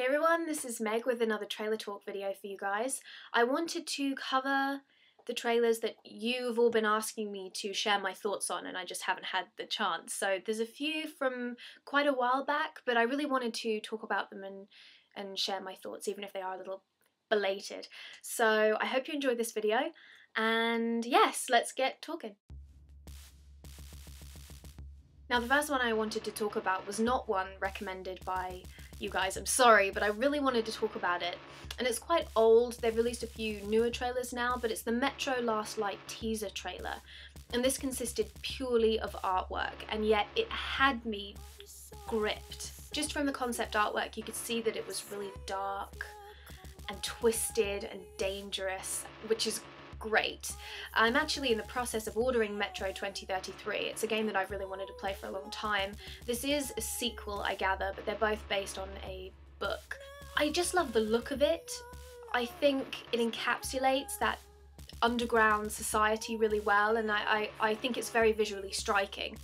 Hey everyone, this is Meg with another trailer talk video for you guys. I wanted to cover the trailers that you've all been asking me to share my thoughts on, and I just haven't had the chance. So there's a few from quite a while back, but I really wanted to talk about them and share my thoughts, even if they are a little belated. So I hope you enjoyed this video, and yes, let's get talking. Now the first one I wanted to talk about was not one recommended by you guys, I'm sorry, but I really wanted to talk about it. And it's quite old, they've released a few newer trailers now, but it's the Metro Last Light teaser trailer. And this consisted purely of artwork, and yet it had me gripped. Just from the concept artwork you could see that it was really dark and twisted and dangerous, which is great. I'm actually in the process of ordering Metro 2033. It's a game that I've really wanted to play for a long time. This is a sequel, I gather, but they're both based on a book. I just love the look of it. I think it encapsulates that underground society really well, and I think it's very visually striking.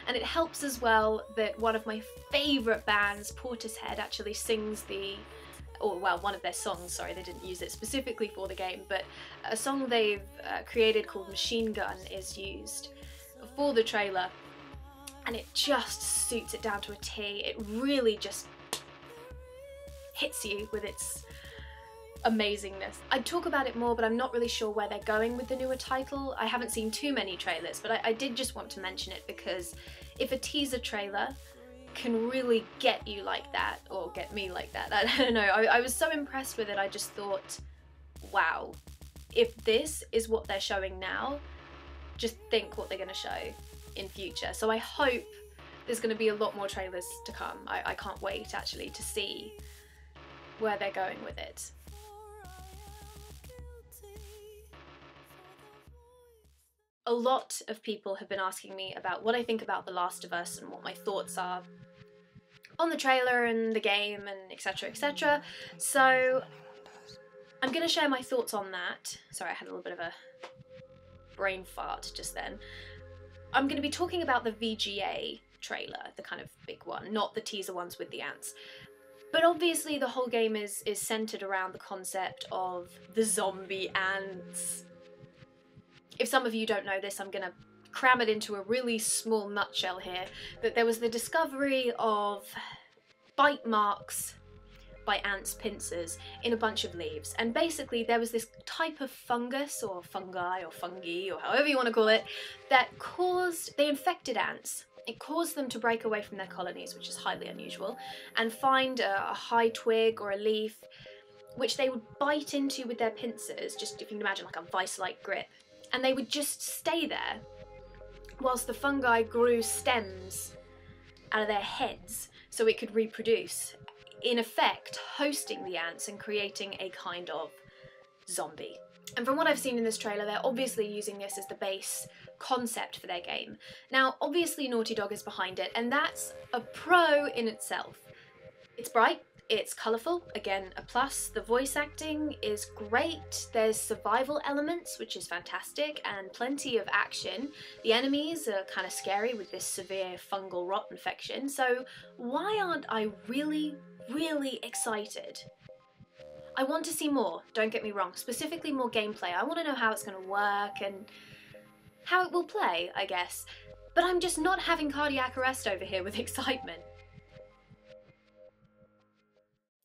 And it helps as well that one of my favourite bands, Portishead, actually sings one of their songs, sorry, they didn't use it specifically for the game, but a song they've created called Machine Gun is used for the trailer, and it just suits it down to a T. It really just hits you with its amazingness. I'd talk about it more, but I'm not really sure where they're going with the newer title. I haven't seen too many trailers, but I did just want to mention it because if a teaser trailer can really get you like that, or get me like that, I don't know, I was so impressed with it. I just thought, wow, if this is what they're showing now, just think what they're going to show in future. So I hope there's going to be a lot more trailers to come. I can't wait actually to see where they're going with it. A lot of people have been asking me about what I think about The Last of Us and what my thoughts are on the trailer and the game and etc, etc. So I'm going to share my thoughts on that. Sorry, I had a little bit of a brain fart just then. I'm going to be talking about the VGA trailer, the kind of big one, not the teaser ones with the ants. But obviously the whole game is centered around the concept of the zombie ants. If some of you don't know this, I'm going to cram it into a really small nutshell here, that there was the discovery of bite marks by ants' pincers in a bunch of leaves, and basically there was this type of fungus or fungi or fungi or however you want to call it that they infected ants. It caused them to break away from their colonies, which is highly unusual, and find a high twig or a leaf which they would bite into with their pincers, just if you can imagine like a vice-like grip, and they would just stay there whilst the fungi grew stems out of their heads so it could reproduce, in effect hosting the ants and creating a kind of zombie. And from what I've seen in this trailer, they're obviously using this as the base concept for their game. Now obviously Naughty Dog is behind it, and that's a pro in itself. It's bright, it's colourful, again a plus, the voice acting is great, there's survival elements which is fantastic, and plenty of action. The enemies are kind of scary with this severe fungal rot infection, so why aren't I really excited? I want to see more, don't get me wrong, specifically more gameplay. I want to know how it's going to work and how it will play, I guess, but I'm just not having cardiac arrest over here with excitement.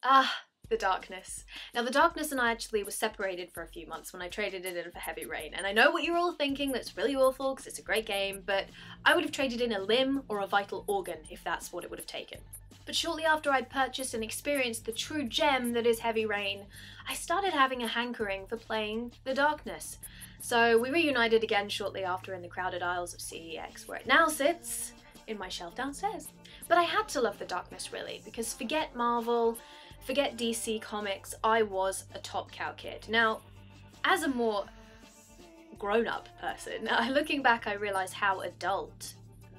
Ah, the darkness. Now the darkness and I actually were separated for a few months when I traded it in for Heavy Rain, and I know what you're all thinking, that's really awful because it's a great game, but I would have traded in a limb or a vital organ if that's what it would have taken. But shortly after I'd purchased and experienced the true gem that is Heavy Rain, I started having a hankering for playing the darkness. So we reunited again shortly after in the crowded aisles of CEX, where it now sits in my shelf downstairs. But I had to love the darkness really, because forget Marvel, forget DC Comics, I was a Top Cow kid. Now, as a more grown-up person, looking back I realised how adult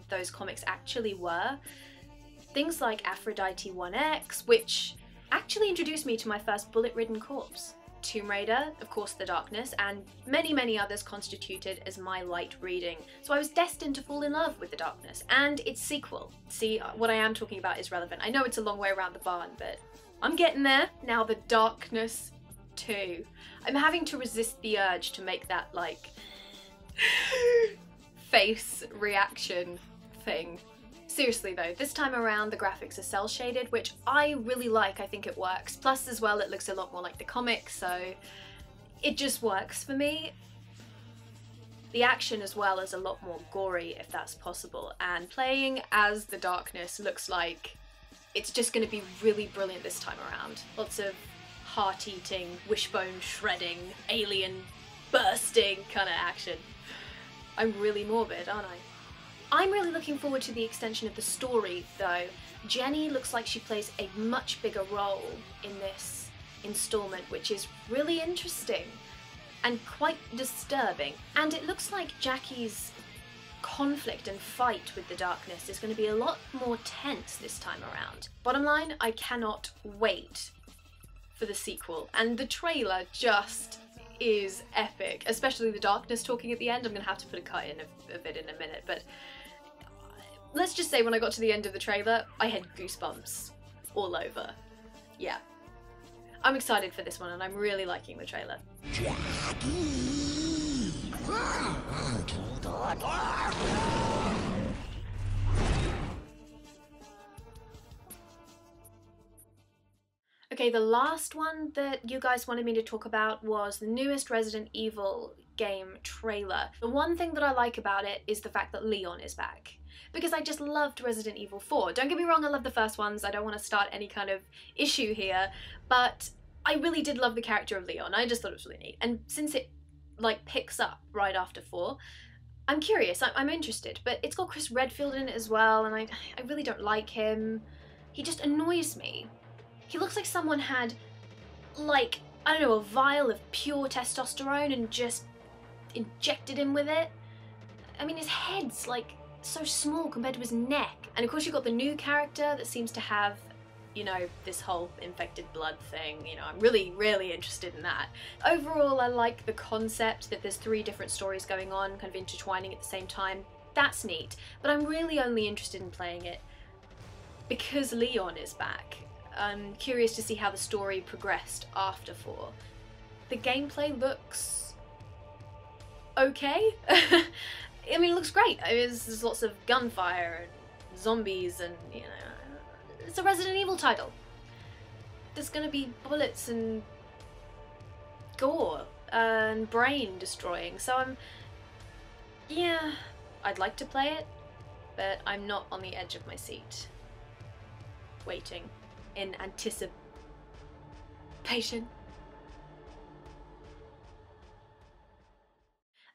those comics actually were. Things like Aphrodite 1X, which actually introduced me to my first bullet-ridden corpse. Tomb Raider, of course The Darkness, and many others constituted as my light reading. So I was destined to fall in love with The Darkness and its sequel. See, what I am talking about is relevant. I know it's a long way around the barn, but I'm getting there. Now The Darkness 2. I'm having to resist the urge to make that, like, face reaction thing. Seriously though, this time around the graphics are cel shaded, which I really like. I think it works. Plus as well, it looks a lot more like the comic, so it just works for me. The action as well is a lot more gory if that's possible, and playing as the Darkness looks like it's just going to be really brilliant this time around. Lots of heart-eating, wishbone shredding, alien bursting kind of action. I'm really morbid, aren't I? I'm really looking forward to the extension of the story though. Jenny looks like she plays a much bigger role in this installment, which is really interesting and quite disturbing. And it looks like Jackie's conflict and fight with the Darkness is going to be a lot more tense this time around. Bottom line, I cannot wait for the sequel, and the trailer just is epic, especially the Darkness talking at the end. I'm going to have to put a cut in of it in a minute, but let's just say when I got to the end of the trailer, I had goosebumps all over. Yeah. I'm excited for this one and I'm really liking the trailer. Okay, the last one that you guys wanted me to talk about was the newest Resident Evil game trailer. The one thing that I like about it is the fact that Leon is back, because I just loved Resident Evil 4. Don't get me wrong, I love the first ones, I don't want to start any kind of issue here, but I really did love the character of Leon. I just thought it was really neat. And since it like picks up right after 4, I'm curious, I'm interested, but it's got Chris Redfield in it as well, and I really don't like him. He just annoys me. He looks like someone had, like, I don't know, a vial of pure testosterone and just injected him with it. I mean, his head's, like, so small compared to his neck. And of course you've got the new character that seems to have, you know, this whole infected blood thing. You know, I'm really interested in that. Overall, I like the concept that there's 3 different stories going on, kind of intertwining at the same time. That's neat. But I'm really only interested in playing it because Leon is back. I'm curious to see how the story progressed after 4. The gameplay looks okay. I mean, it looks great. I mean, there's lots of gunfire and zombies and, you know, it's a Resident Evil title. There's gonna be bullets and gore and brain destroying, so yeah, I'd like to play it, but I'm not on the edge of my seat, waiting in anticipation.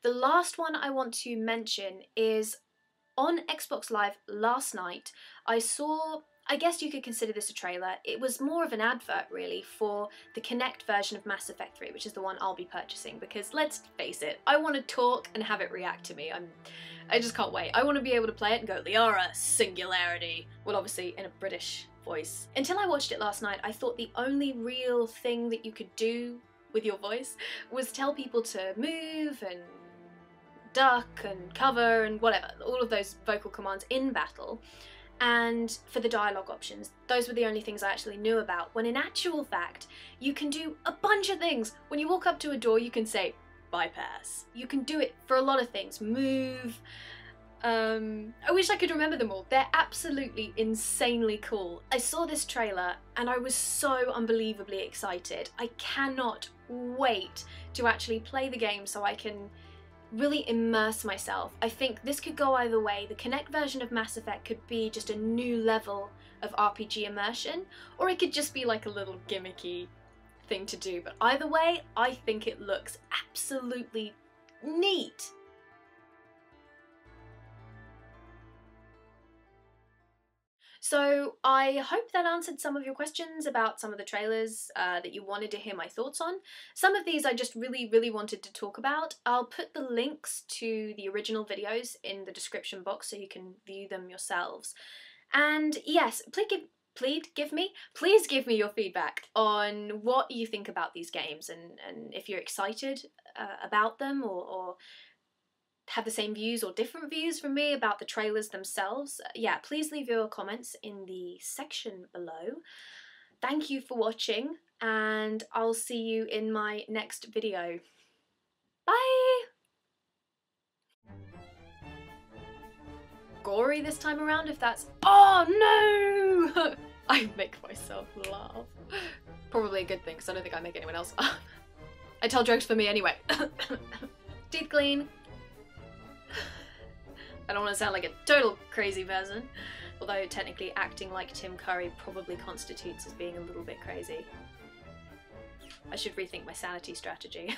The last one I want to mention is on Xbox Live last night. I saw, I guess you could consider this a trailer. It was more of an advert really for the Kinect version of Mass Effect 3, which is the one I'll be purchasing, because let's face it, I want to talk and have it react to me. I just can't wait. I want to be able to play it and go, Liara, singularity. Well, obviously in a British voice. Until I watched it last night, I thought the only real thing that you could do with your voice was tell people to move and duck and cover and whatever, all of those vocal commands in battle. And for the dialogue options, those were the only things I actually knew about, when in actual fact, you can do a bunch of things. When you walk up to a door, you can say, bypass. You can do it for a lot of things. Move. I wish I could remember them all. They're absolutely insanely cool. I saw this trailer and I was so unbelievably excited. I cannot wait to actually play the game so I can really immerse myself. I think this could go either way. The Kinect version of Mass Effect could be just a new level of RPG immersion, or it could just be like a little gimmicky thing to do. But either way, I think it looks absolutely neat. So I hope that answered some of your questions about some of the trailers that you wanted to hear my thoughts on. Some of these I just really wanted to talk about. I'll put the links to the original videos in the description box so you can view them yourselves. And yes, please give me your feedback on what you think about these games, and if you're excited about them, or have the same views or different views from me about the trailers themselves. Yeah, please leave your comments in the section below. Thank you for watching, and I'll see you in my next video. Bye! Gory this time around, if that's— oh no! I make myself laugh. Probably a good thing, because I don't think I make anyone else laugh. I tell jokes for me anyway. Teeth clean. I don't want to sound like a total crazy person, although technically acting like Tim Curry probably constitutes as being a little bit crazy. I should rethink my sanity strategy.